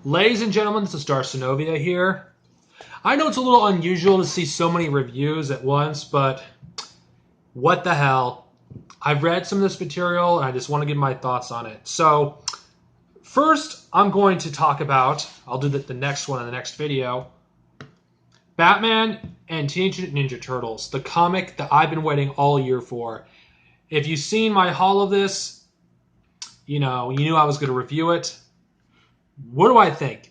Ladies and gentlemen, this is Darcenovia here. I know it's a little unusual to see so many reviews at once, but what the hell? I've read some of this material and I just want to give my thoughts on it. So, first, I'm going to talk about, I'll do the next one in the next video, Batman and Teenage Mutant Ninja Turtles, the comic that I've been waiting all year for. If you've seen my haul of this, you knew I was going to review it. What do I think?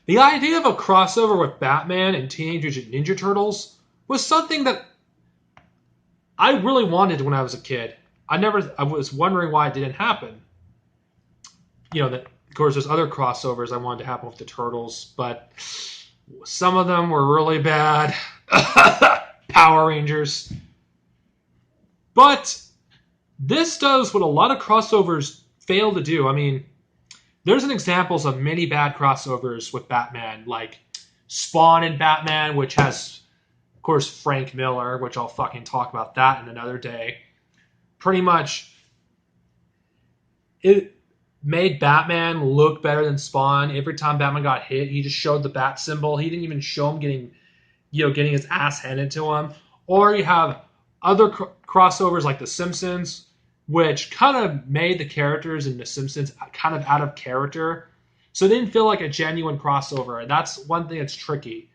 The idea of a crossover with Batman and Teenage Mutant Ninja Turtles was something that I really wanted when I was a kid. I was wondering why it didn't happen. Of course, there's other crossovers I wanted to happen with the Turtles, but some of them were really bad. Power Rangers. But this does what a lot of crossovers fail to do. I mean, there's an examples of many bad crossovers with Batman, like Spawn and Batman, which has, of course, Frank Miller, which I'll fucking talk about that in another day. Pretty much, it made Batman look better than Spawn. Every time Batman got hit, he just showed the bat symbol. He didn't even show him getting his ass handed to him. Or you have other crossovers like The Simpsons, which kind of made the characters in The Simpsons kind of out of character. So it didn't feel like a genuine crossover. And that's one thing that's tricky.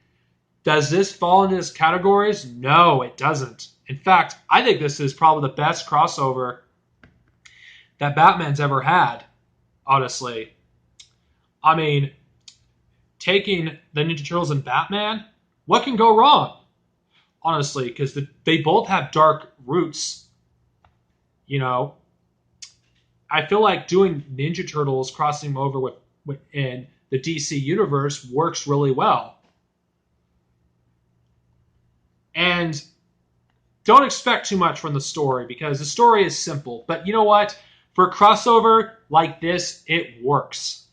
Does this fall into these categories? No, it doesn't. In fact, I think this is probably the best crossover that Batman's ever had, honestly. I mean, taking the Ninja Turtles and Batman, what can go wrong? Honestly, because they both have dark roots. I feel like doing Ninja Turtles crossing over in the DC universe works really well. And don't expect too much from the story because the story is simple. But you know what? For a crossover like this, it works.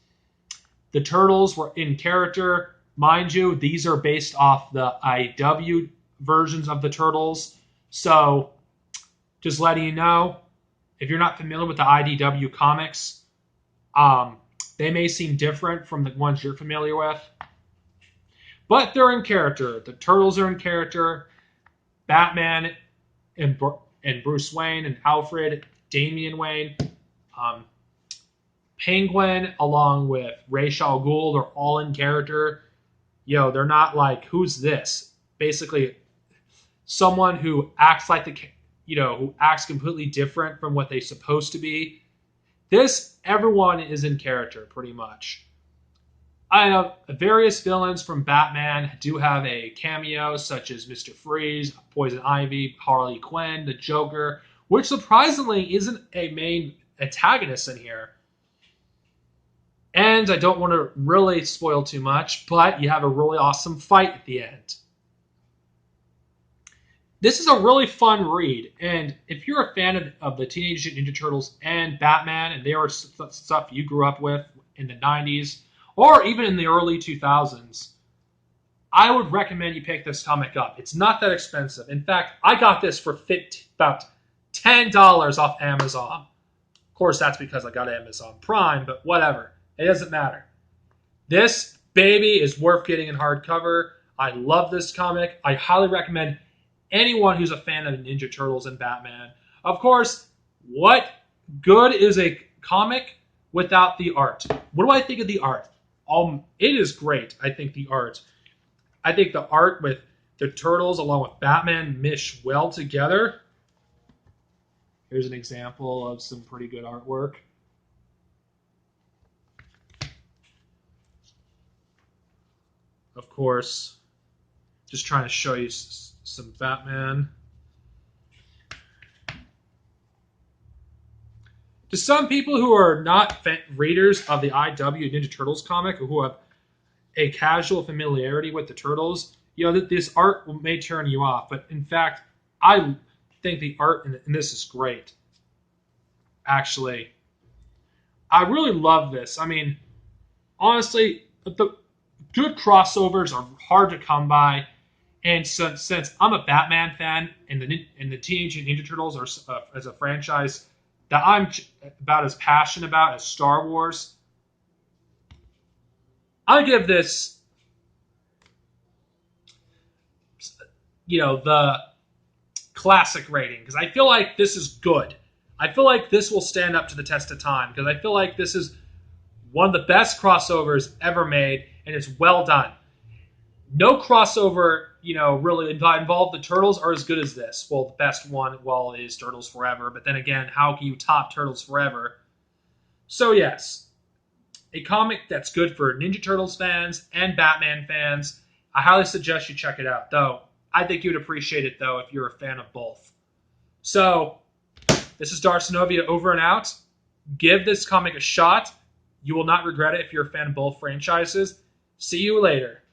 The Turtles were in character. Mind you, these are based off the IW versions of the Turtles. So, just letting you know, if you're not familiar with the IDW comics, they may seem different from the ones you're familiar with. But they're in character. The Turtles are in character. Batman and Bruce Wayne and Alfred, Damian Wayne, Penguin, along with Ra's al Ghul, they're all in character. They're not like, who's this? Basically, someone who acts like who acts completely different from what they're supposed to be. Everyone is in character, pretty much. I know various villains from Batman do have a cameo, such as Mr. Freeze, Poison Ivy, Harley Quinn, the Joker, which surprisingly isn't a main antagonist in here. And I don't want to really spoil too much, but you have a really awesome fight at the end. This is a really fun read, and if you're a fan of the Teenage Mutant Ninja Turtles and Batman, and they were stuff you grew up with in the 90s, or even in the early 2000s, I would recommend you pick this comic up. It's not that expensive. In fact, I got this for about $10 off Amazon. Of course, that's because I got Amazon Prime, but whatever. It doesn't matter. This baby is worth getting in hardcover. I love this comic. I highly recommend anyone who's a fan of Ninja Turtles and Batman. Of course, what good is a comic without the art? What do I think of the art? It is great, I think, the art. I think the art with the Turtles along with Batman mesh well together. Here's an example of some pretty good artwork. Of course, just trying to show you some Batman. To some people who are not readers of the IW Ninja Turtles comic, who have a casual familiarity with the Turtles, this art may turn you off. But in fact, I think the art in this is great. Actually, I really love this. I mean, honestly, the good crossovers are hard to come by. And since I'm a Batman fan, and the Teenage Ninja Turtles are as a franchise that I'm about as passionate about as Star Wars, I'll give this, the classic rating because I feel like this is good. I feel like this will stand up to the test of time because I feel like this is one of the best crossovers ever made, and it's well done. No crossover, really involved the Turtles are as good as this. Well, the best one, is Turtles Forever. But then again, how can you top Turtles Forever? So yes, a comic that's good for Ninja Turtles fans and Batman fans. I highly suggest you check it out, though. I think you'd appreciate it, though, if you're a fan of both. So, this is Darcinovia over and out. Give this comic a shot. You will not regret it if you're a fan of both franchises. See you later.